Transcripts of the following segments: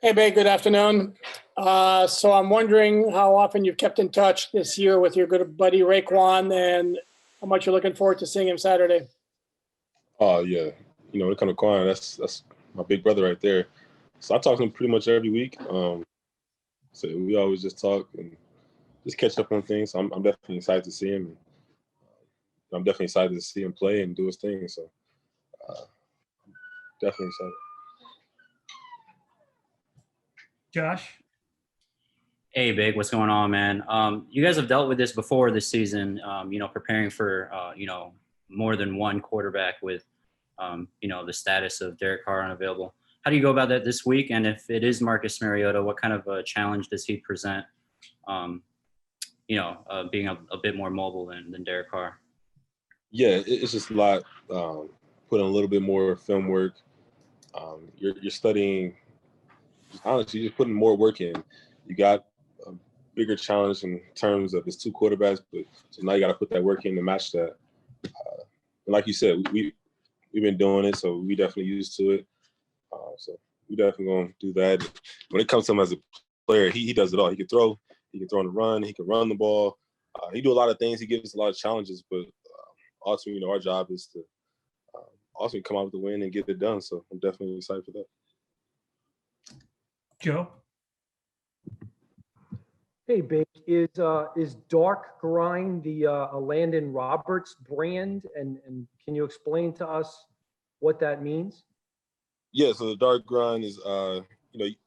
Hey, Bay, good afternoon. So I'm wondering how often you've kept in touch this year with your good buddy Raekwon and how much you're looking forward to seeing him Saturday. Oh yeah, when it comes to Quan, that's my big brother right there. So I talk to him pretty much every week. So we always just talk and just catch up on things. So I'm definitely excited to see him. And I'm definitely excited to see him play and do his thing. So uh, definitely excited. Josh? Hey, Big, what's going on, man? You guys have dealt with this before this season, preparing for, more than one quarterback with, the status of Derek Carr unavailable. How do you go about that this week? And if it is Marcus Mariota, what kind of a challenge does he present, being a bit more mobile than Derek Carr? Yeah, it's just a lot, putting a little bit more film work. You're studying, honestly, you're putting more work in. You got a bigger challenge in terms of it's two quarterbacks, but so now you got to put that work in to match that. And like you said, we've been doing it, so we definitely used to it. So we definitely gonna do that. When it comes to him as a player, he does it all. He can throw on the run, he can run the ball. He do a lot of things. He gives us a lot of challenges, but ultimately, our job is to ultimately come out with the win and get it done. So I'm definitely excited for that. Joe? Hey, Big, is Dark Grind the Landon Roberts brand, and can you explain to us what that means? Yeah, so the dark grind is the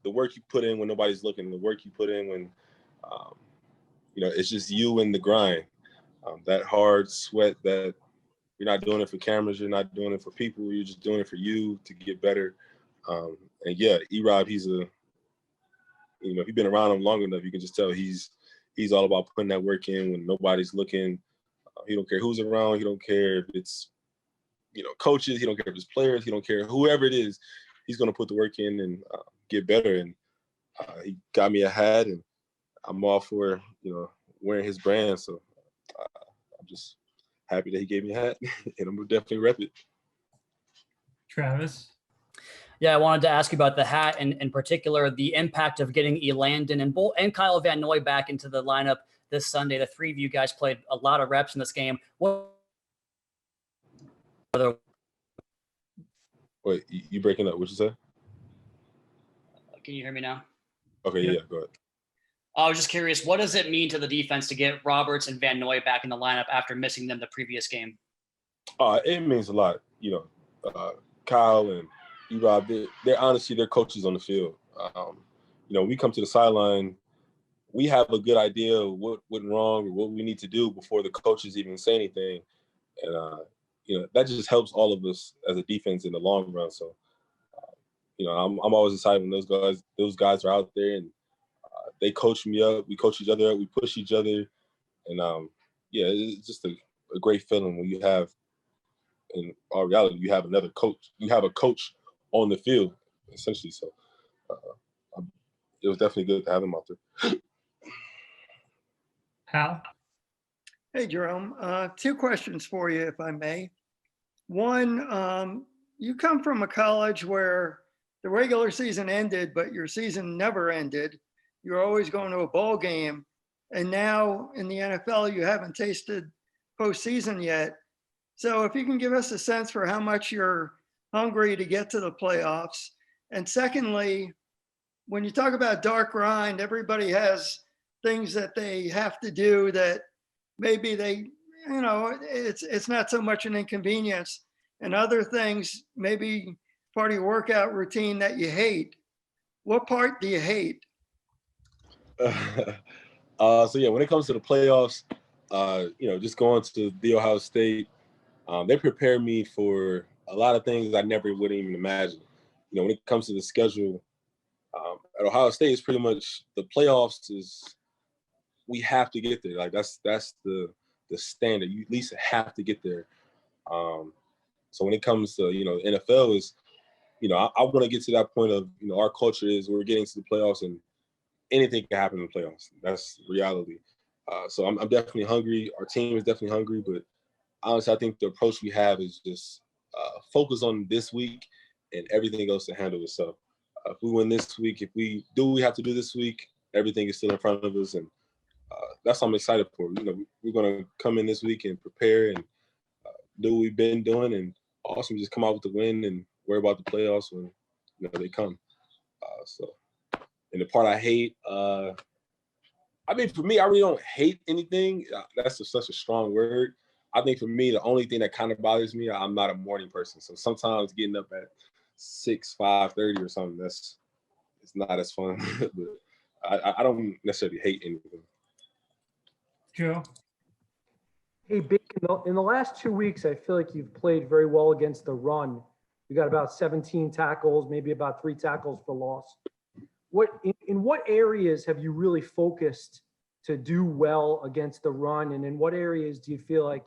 work you put in when nobody's looking, the work you put in when it's just you and the grind. That hard sweat that you're not doing it for cameras, you're not doing it for people, you're just doing it for you to get better. And yeah, E-Rob, he's if you've been around him long enough, you can just tell he's all about putting that work in when nobody's looking. He don't care who's around. He don't care if it's, coaches. He don't care if it's players. He don't care whoever it is. He's going to put the work in and get better. And he got me a hat, and I'm all for, wearing his brand. So I'm just happy that he gave me a hat, and I'm going to definitely rep it. Travis? Yeah, I wanted to ask you about the hat and in particular the impact of getting Elandon and Kyle Van Noy back into the lineup this Sunday. The three of you guys played a lot of reps in this game. Wait, you breaking up? What you say? Can you hear me now? Okay, yeah, go ahead. I was just curious, what does it mean to the defense to get Roberts and Van Noy back in the lineup after missing them the previous game? It means a lot. Kyle and E-Rob, they're honestly, they're coaches on the field. We come to the sideline, we have a good idea of what went wrong or what we need to do before the coaches even say anything. And, that just helps all of us as a defense in the long run. So, I'm always excited when those guys are out there and they coach me up, we coach each other up, we push each other. And, it's just a great feeling when you have, in our reality, you have another coach. You have a coach on the field, essentially. So it was definitely good to have him out there. Hal? Hey, Jerome. Two questions for you, if I may. One, you come from a college where the regular season ended, but your season never ended. You're always going to a bowl game. And now in the NFL, you haven't tasted postseason yet. So if you can give us a sense for how much you're hungry to get to the playoffs. And secondly, when you talk about dark grind, everybody has things that they have to do that maybe it's not so much an inconvenience, and other things, maybe part of your workout routine that you hate. What part do you hate? So yeah, when it comes to the playoffs, just going to the Ohio State, they prepare me for a lot of things I never would even imagine. When it comes to the schedule, at Ohio State, it's pretty much the playoffs is we have to get there. Like that's the standard. You at least have to get there. So when it comes to NFL is, I want to get to that point of our culture is we're getting to the playoffs and anything can happen in the playoffs. That's reality. So I'm definitely hungry. Our team is definitely hungry, but honestly, I think the approach we have is just focus on this week and everything else to handle itself. if we win this week, if we do what we have to do this week, everything is still in front of us, and that's what I'm excited for. You know, we're gonna come in this week and prepare and do what we've been doing, and also just come out with the win and worry about the playoffs when they come. So, and the part I hate, I mean, for me, I really don't hate anything. That's such a strong word. I think for me, the only thing that kind of bothers me, I'm not a morning person. So sometimes getting up at 5:30 or something, it's not as fun. But I don't necessarily hate anything. Joe. Hey, Big, in the last 2 weeks, I feel like you've played very well against the run. You got about 17 tackles, maybe about 3 tackles for loss. In what areas have you really focused to do well against the run, and in what areas do you feel like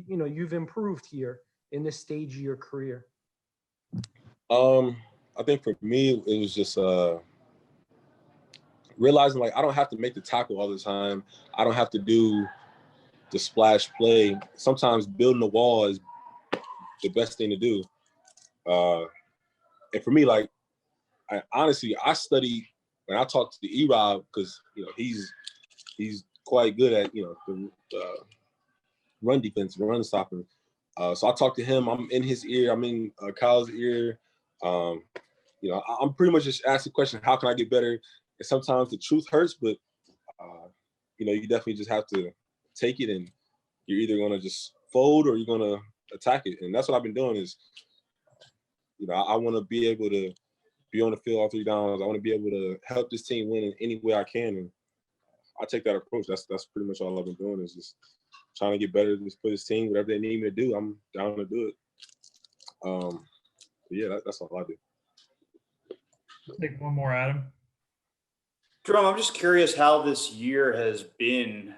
you've improved here in this stage of your career? I think for me, it was just realizing like I don't have to make the tackle all the time. I don't have to do the splash play. Sometimes building a wall is the best thing to do. And for me, like I study when I talk to the E-Rob because he's quite good at the run defense, run stopping. So I talk to him. I'm in his ear. I'm in Kyle's ear. I'm pretty much just asking the question, how can I get better? And sometimes the truth hurts, but you definitely just have to take it, and you're either going to just fold or you're going to attack it. And that's what I've been doing is, I want to be able to be on the field all 3 downs. I want to be able to help this team win in any way I can. And I take that approach. That's pretty much all I've been doing is just trying to get better for this team. Whatever they need me to do, I'm down to do it. Yeah, that's all I do. Take one more, Adam. Jerome, I'm just curious how this year has been.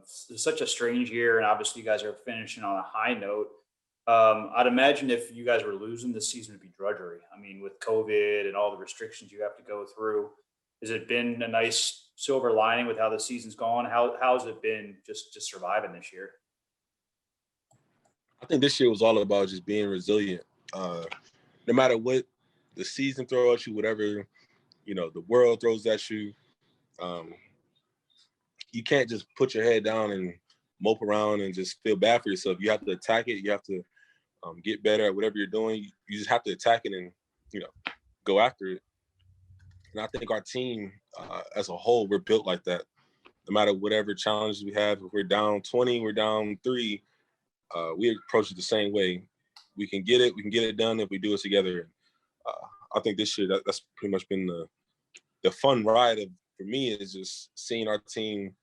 Such a strange year, and obviously you guys are finishing on a high note. I'd imagine if you guys were losing this season, it'd be drudgery. I mean, with COVID and all the restrictions you have to go through, has it been a nice silver lining with how the season's gone? How's it been just surviving this year? I think this year was all about just being resilient. No matter what the season throws at you, whatever the world throws at you, you can't just put your head down and mope around and just feel bad for yourself. You have to attack it. You have to get better at whatever you're doing. You just have to attack it and go after it. And I think our team as a whole, we're built like that. No matter whatever challenges we have, if we're down 20, we're down 3, we approach it the same way. We can get it. We can get it done if we do it together. I think this year that's pretty much been the fun ride for me is just seeing our team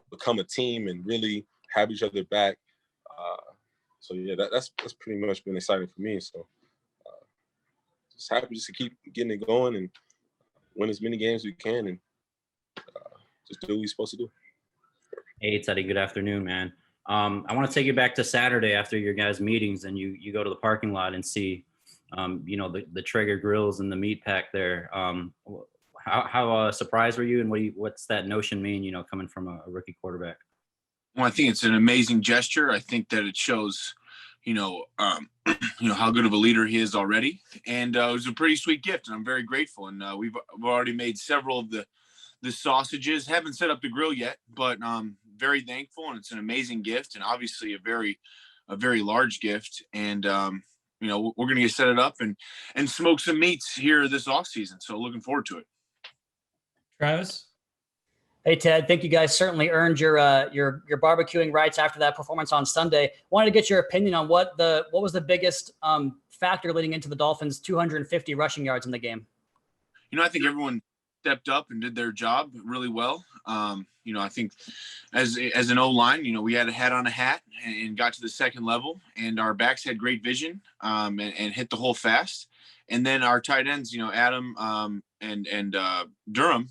become a team and really have each other back. So yeah, that's pretty much been exciting for me. So just happy just to keep getting it going and win as many games as we can and just do what we're supposed to do. Hey, Teddy, good afternoon, man. I want to take you back to Saturday after your guys' meetings, and you go to the parking lot and see, the Traeger grills and the meat pack there. How surprised were you, and what's that notion mean, coming from a rookie quarterback? Well, I think it's an amazing gesture. I think that it shows, how good of a leader he is already, and it was a pretty sweet gift, and I'm very grateful. And we've already made several of the sausages. Haven't set up the grill yet, but very thankful, and it's an amazing gift, and obviously a very large gift. And we're going to set it up and smoke some meats here this off season. So looking forward to it. Travis. Hey, Ted, think you guys certainly earned your barbecuing rights after that performance on Sunday. Wanted to get your opinion on what was the biggest factor leading into the Dolphins' 250 rushing yards in the game. I think everyone stepped up and did their job really well. I think as an O-line, we had on a hat and got to the second level, and our backs had great vision and hit the hole fast. And then our tight ends, Adam and Durham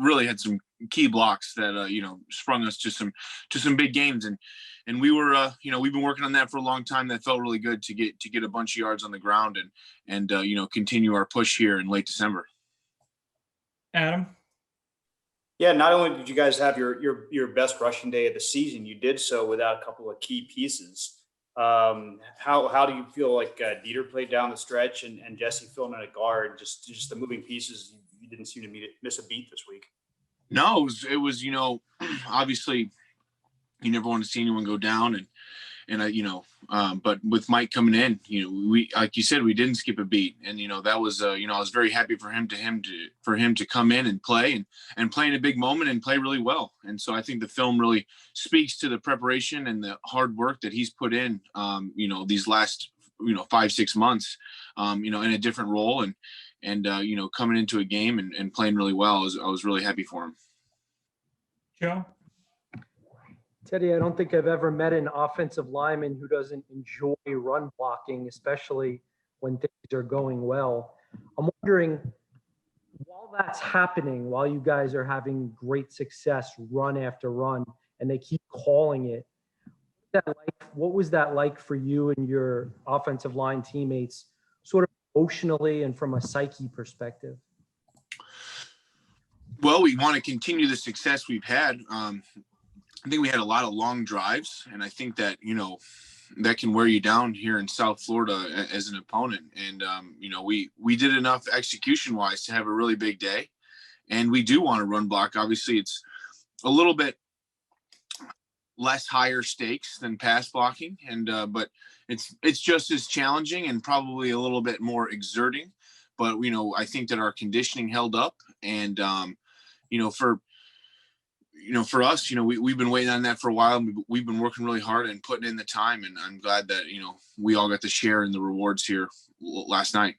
really had some key blocks that sprung us to some big games, and we were we've been working on that for a long time. That felt really good to get a bunch of yards on the ground and continue our push here in late December. Adam. Yeah, not only did you guys have your best rushing day of the season, you did so without a couple of key pieces. How do you feel like Dieter played down the stretch and Jesse filling in a guard? Just the moving pieces. You didn't seem to miss a beat this week. No, it was obviously you never want to see anyone go down, but with Mike coming in, we, like you said, we didn't skip a beat, and that was I was very happy for him to come in and play in a big moment and play really well. And so I think the film really speaks to the preparation and the hard work that he's put in these last 5-6 months in a different role and coming into a game and playing really well. I was really happy for him. Joe? Teddy, I don't think I've ever met an offensive lineman who doesn't enjoy run blocking, especially when things are going well. I'm wondering, while that's happening, while you guys are having great success run after run, and they keep calling it, what was that like for you and your offensive line teammates, sort of emotionally and from a psyche perspective? Well, we want to continue the success we've had. I think we had a lot of long drives, and I think that, that can wear you down here in South Florida as an opponent. And, we did enough execution wise to have a really big day, and we do want to run block. Obviously it's a little bit less higher stakes than pass blocking. And, but it's just as challenging and probably a little bit more exerting, but, I think that our conditioning held up, and, for us, we've been waiting on that for a while. We've been working really hard and putting in the time, and I'm glad that, we all got to share in the rewards here last night.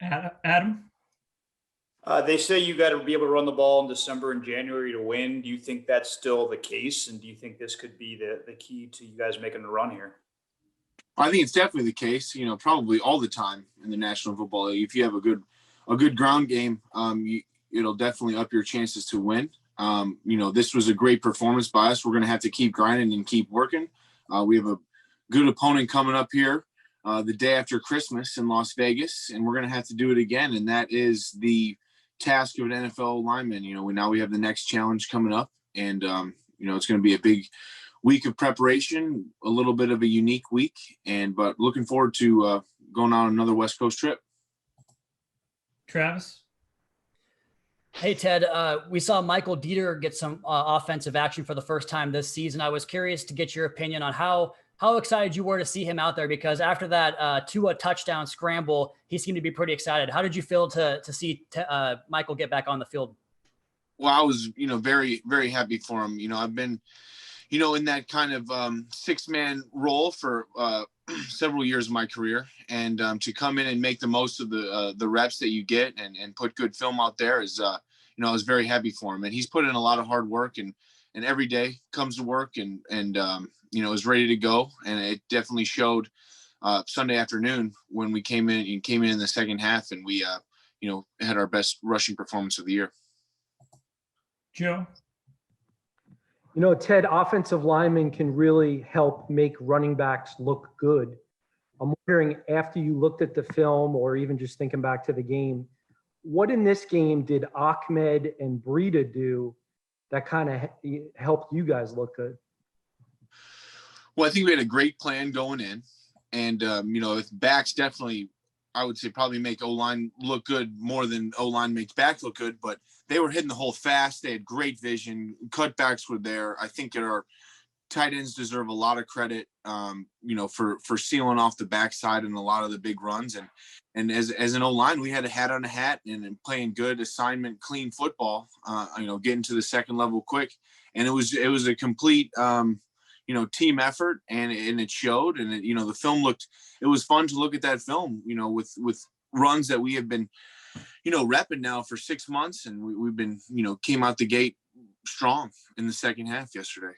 Adam? They say you got to be able to run the ball in December and January to win. Do you think that's still the case? And do you think this could be the key to you guys making a run here? I think it's definitely the case, probably all the time in the National Football League. If you have a good ground game, it'll definitely up your chances to win. This was a great performance by us. We're going to have to keep grinding and keep working. We have a good opponent coming up here the day after Christmas in Las Vegas, and we're going to have to do it again. And that is the task of an NFL lineman. We have the next challenge coming up, and, it's going to be a big week of preparation, a little bit of a unique week, but looking forward to going on another West Coast trip. Travis? Hey, Ted, we saw Michael Dieter get some offensive action for the first time this season. I was curious to get your opinion on how excited you were to see him out there, because after that Tua touchdown scramble, he seemed to be pretty excited. How did you feel to see Michael get back on the field? Well, I was, very, very happy for him. I've been, in that kind of 6-man role for several years of my career, and to come in and make the most of the reps that you get and put good film out there is, I was very happy for him. And he's put in a lot of hard work, and every day comes to work and is ready to go. And it definitely showed Sunday afternoon when we came in the second half, and we, had our best rushing performance of the year. Joe? Ted, offensive linemen can really help make running backs look good. I'm wondering, after you looked at the film, or even just thinking back to the game, what in this game did Ahmed and Breida do that kind of helped you guys look good? Well, I think we had a great plan going in, and backs definitely, I would say, probably make O-line look good more than O-line makes back look good, but they were hitting the hole fast. They had great vision. Cutbacks were there. I think that our tight ends deserve a lot of credit, for sealing off the backside and a lot of the big runs. And as an O-line, we had a hat on a hat and playing good assignment, clean football, getting to the second level quick. And it was a complete, team effort, and it showed. And the film it was fun to look at that film, with runs that we have been, repping now for 6 months, and we've been, came out the gate strong in the second half yesterday.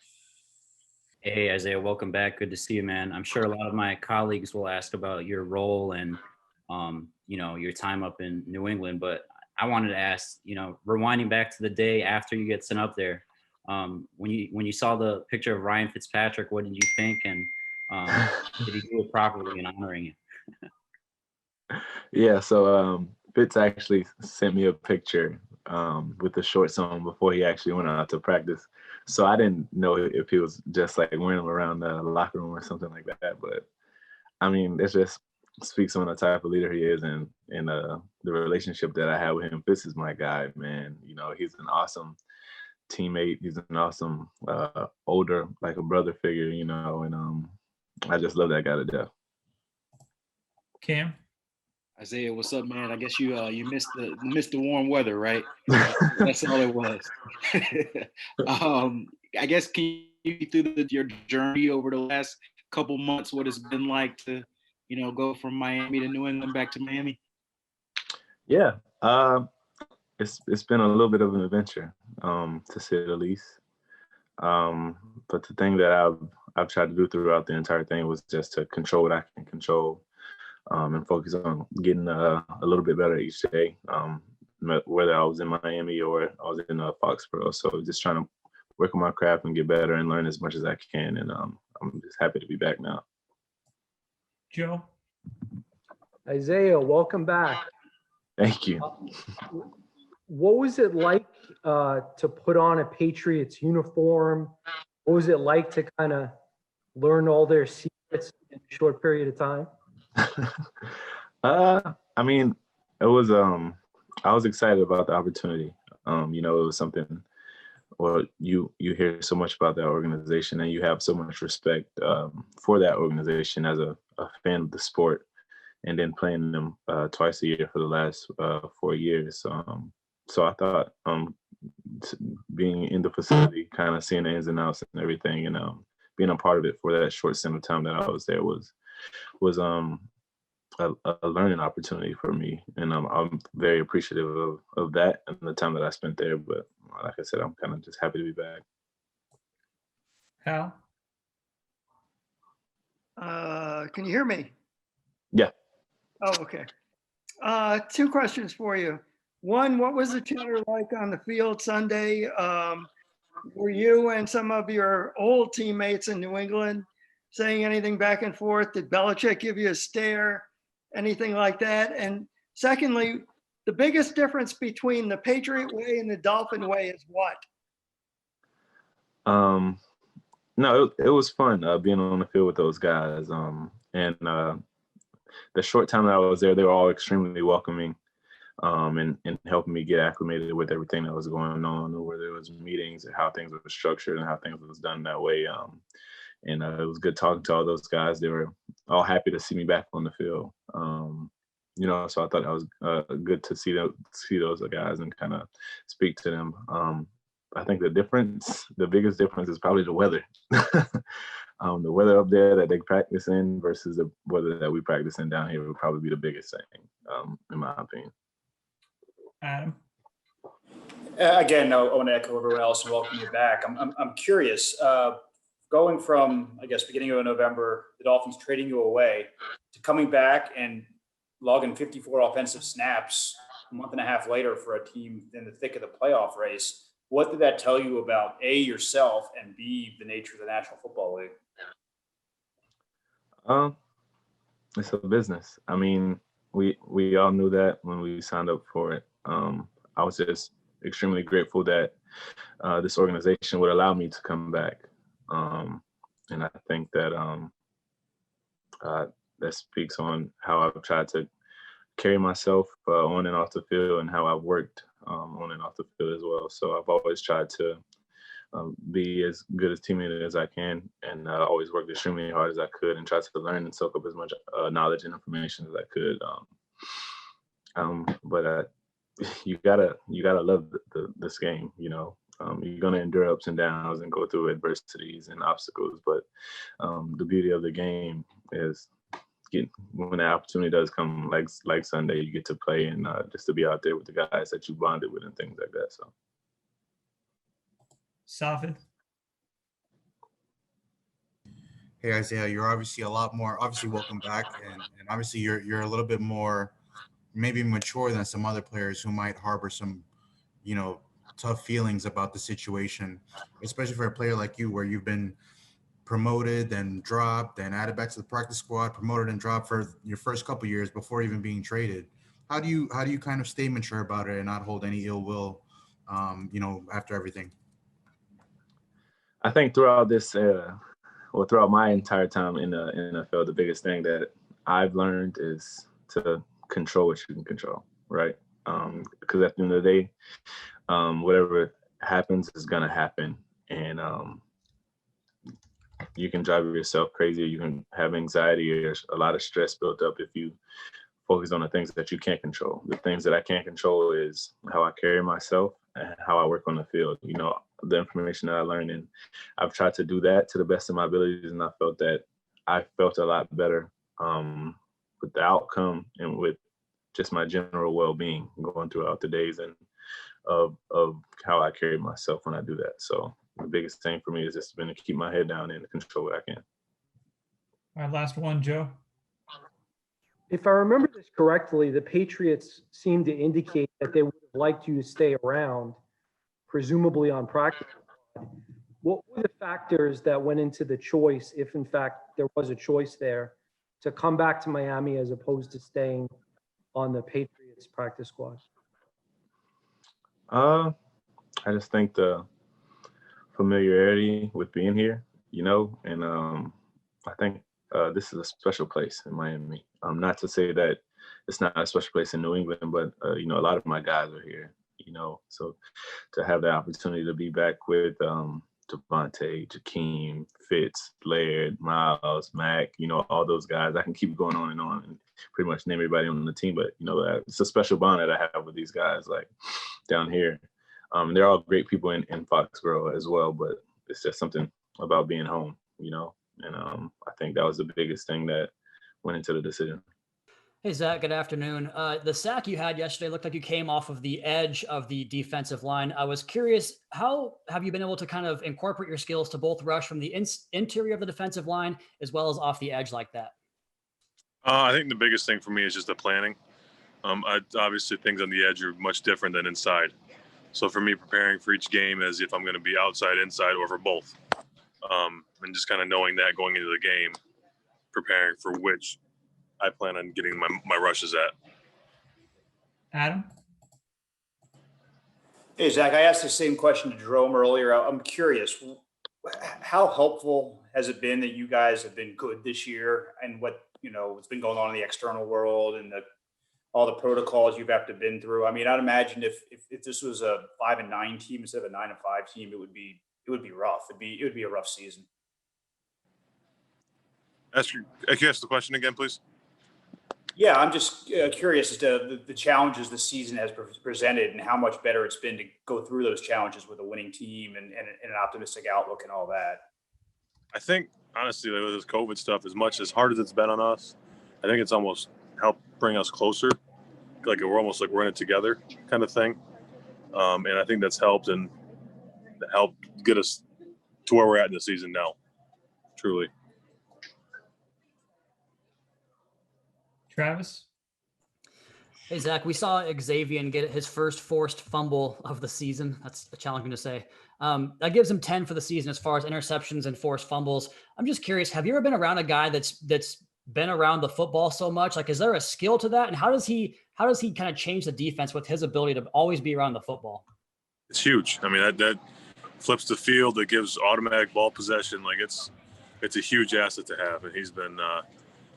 Hey, Isaiah, welcome back. Good to see you, man. I'm sure a lot of my colleagues will ask about your role and, your time up in New England, but I wanted to ask, rewinding back to the day after you get sent up there, when you saw the picture of Ryan Fitzpatrick, what did you think? And did he do it properly in honoring you? Yeah, so Fitz actually sent me a picture with the shorts on before he actually went out to practice. So I didn't know if he was just like wearing them around the locker room or something like that. But I mean, it just speaks on the type of leader he is, and the relationship that I have with him. Fitz is my guy, man. You know, he's an awesome teammate. He's an awesome older, like a brother figure, you know, and I just love that guy to death. Cam? Isaiah, what's up, man? I guess you missed the warm weather, right? That's all it was. I guess can you through your journey over the last couple months, what it's been like to, go from Miami to New England back to Miami? Yeah, it's been a little bit of an adventure, to say the least. But the thing that I've tried to do throughout the entire thing was just to control what I can control. And focus on getting a little bit better each day, whether I was in Miami or I was in Foxborough. So just trying to work on my craft and get better and learn as much as I can. And I'm just happy to be back now. Joe? Isaiah, welcome back. Thank you. What was it like to put on a Patriots uniform? What was it like to kind of learn all their secrets in a short period of time? I mean, it was I was excited about the opportunity. It was something, well, you hear so much about that organization and you have so much respect for that organization as a fan of the sport, and then playing them twice a year for the last 4 years. So I thought being in the facility, kind of seeing the ins and outs and everything, and being a part of it for that short stint of time that I was there was a learning opportunity for me, and I'm very appreciative of that and the time that I spent there. But like I said, I'm kind of just happy to be back. Hal? Can you hear me? Yeah. Oh, okay. 2 questions for you. One, what was the chatter like on the field Sunday? Were you and some of your old teammates in New England saying anything back and forth? Did Belichick give you a stare? Anything like that? And secondly, the biggest difference between the Patriot way and the Dolphin way is what? No, it was fun being on the field with those guys. And the short time that I was there, they were all extremely welcoming, and helping me get acclimated with everything that was going on, or where there was meetings and how things were structured and how things was done that way. And it was good talking to all those guys. They were all happy to see me back on the field. So I thought that was good to see those guys and kind of speak to them. I think the biggest difference is probably the weather. The weather up there that they practice in versus the weather that we practice in down here would probably be the biggest thing, in my opinion. Adam? Again, I want to echo everyone else and welcome you back. I'm curious, going from, I guess, beginning of November, the Dolphins trading you away, to coming back and logging 54 offensive snaps a month and a half later for a team in the thick of the playoff race. What did that tell you about A, yourself, and B, the nature of the National Football League? It's a business. I mean, we all knew that when we signed up for it. I was just extremely grateful that this organization would allow me to come back. And I think that that speaks on how I've tried to carry myself on and off the field, and how I've worked on and off the field as well. So I've always tried to be as good a teammate as I can, and always worked extremely hard as I could, and tried to learn and soak up as much knowledge and information as I could. But you gotta love this game, You're gonna endure ups and downs and go through adversities and obstacles, but the beauty of the game is when the opportunity does come, like Sunday, you get to play and just to be out there with the guys that you bonded with and things like that. So, Safid? Hey Isaiah, you're obviously welcome back, and obviously you're a little bit more maybe mature than some other players who might harbor some, tough feelings about the situation, especially for a player like you, where you've been promoted, then dropped, then added back to the practice squad, promoted and dropped for your first couple of years before even being traded. how do you kind of stay mature about it and not hold any ill will, after everything? I think throughout this, throughout my entire time in the NFL, the biggest thing that I've learned is to control what you can control, right? Because at the end of the day, whatever happens is gonna happen, and you can drive yourself crazy. You can have anxiety or a lot of stress built up if you focus on the things that you can't control. The things that I can't control is how I carry myself and how I work on the field. The information that I learned, and I've tried to do that to the best of my abilities, and I felt a lot better with the outcome and with just my general well-being going throughout the days and of how I carry myself when I do that. So the biggest thing for me is just been to keep my head down and control what I can. All right, last one, Joe. If I remember this correctly, the Patriots seemed to indicate that they would have liked you to stay around, presumably on practice. What were the factors that went into the choice, if in fact there was a choice there, to come back to Miami as opposed to staying on the Patriots practice squad? I just think the familiarity with being here, and I think this is a special place in Miami. Not to say that it's not a special place in New England, but a lot of my guys are here. So to have the opportunity to be back with Devontae, Jakeem, Fitz, Laird, Miles, Mac, all those guys, I can keep going on and pretty much name everybody on the team. But it's a special bond that I have with these guys, like down here. They're all great people in Foxborough as well, but it's just something about being home, and I think that was the biggest thing that went into the decision. Hey, Zach, good afternoon. The sack you had yesterday looked like you came off of the edge of the defensive line. I was curious, how have you been able to kind of incorporate your skills to both rush from the interior of the defensive line as well as off the edge like that? I think the biggest thing for me is just the planning. Obviously, things on the edge are much different than inside. So for me, preparing for each game as if I'm going to be outside, inside, or for both. And just kind of knowing that going into the game, preparing for which I plan on getting my rushes at. Adam? Hey, Zach, I asked the same question to Jerome earlier. I'm curious, how helpful has it been that you guys have been good this year and what's been going on in the external world and all the protocols you've have to been through? I mean, I'd imagine if this was a 5-9 team instead of a 9-5 team, it would be rough. It would be a rough season. Can you ask the question again, please? Yeah, I'm just curious as to the challenges the season has presented and how much better it's been to go through those challenges with a winning team and an optimistic outlook and all that. I think, honestly, with this COVID stuff, as much as hard as it's been on us, I think it's almost helped bring us closer. Like we're almost like we're in it together kind of thing. And I think that's helped get us to where we're at in the season now, truly. Travis? Hey, Zach, we saw Xavier get his first forced fumble of the season. That's challenging to say. That gives him 10 for the season as far as interceptions and forced fumbles. I'm just curious, have you ever been around a guy that's been around the football so much? Like, is there a skill to that? And how does he kind of change the defense with his ability to always be around the football? It's huge. I mean, that flips the field. It gives automatic ball possession. Like it's a huge asset to have. And he's been,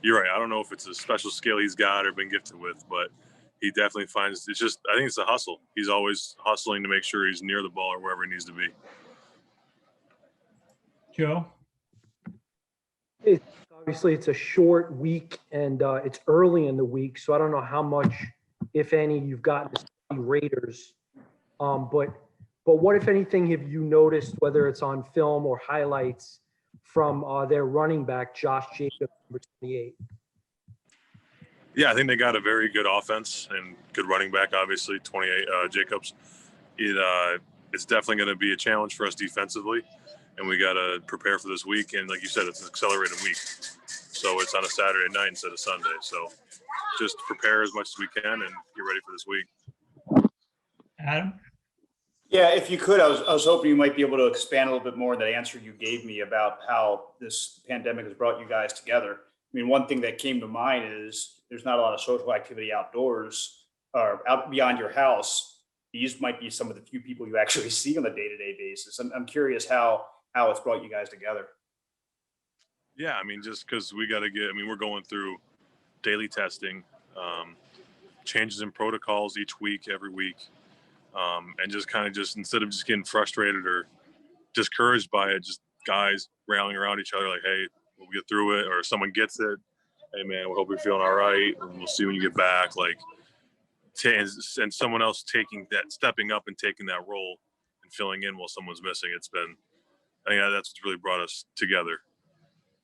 you're right. I don't know if it's a special skill he's got or been gifted with, but he definitely finds I think it's a hustle. He's always hustling to make sure he's near the ball or wherever he needs to be. Joe? Obviously, it's a short week and it's early in the week, so I don't know how much, if any, you've gotten to see Raiders. But what, if anything, have you noticed, whether it's on film or highlights, from their running back, Josh Jacobs, number 28? Yeah, I think they got a very good offense and good running back, obviously, 28 Jacobs. It's definitely going to be a challenge for us defensively, and we got to prepare for this week. And like you said, it's an accelerated week. So it's on a Saturday night instead of Sunday. So just prepare as much as we can and get ready for this week. Adam? Yeah, if you could, I was hoping you might be able to expand a little bit more on that answer you gave me about how this pandemic has brought you guys together. I mean, one thing that came to mind is there's not a lot of social activity outdoors. or out beyond your house, these might be some of the few people you actually see on a day-to-day basis. I'm curious how it's brought you guys together. Yeah, I mean, just because we're going through daily testing, changes in protocols each week, every week, and just kind of instead of just getting frustrated or discouraged by it, just guys rallying around each other like, hey, we'll get through it, or someone gets it, hey man, we hope you're feeling all right, and we'll see when you get back. Like, and someone else stepping up and taking that role and filling in while someone's missing. I think that's what's really brought us together.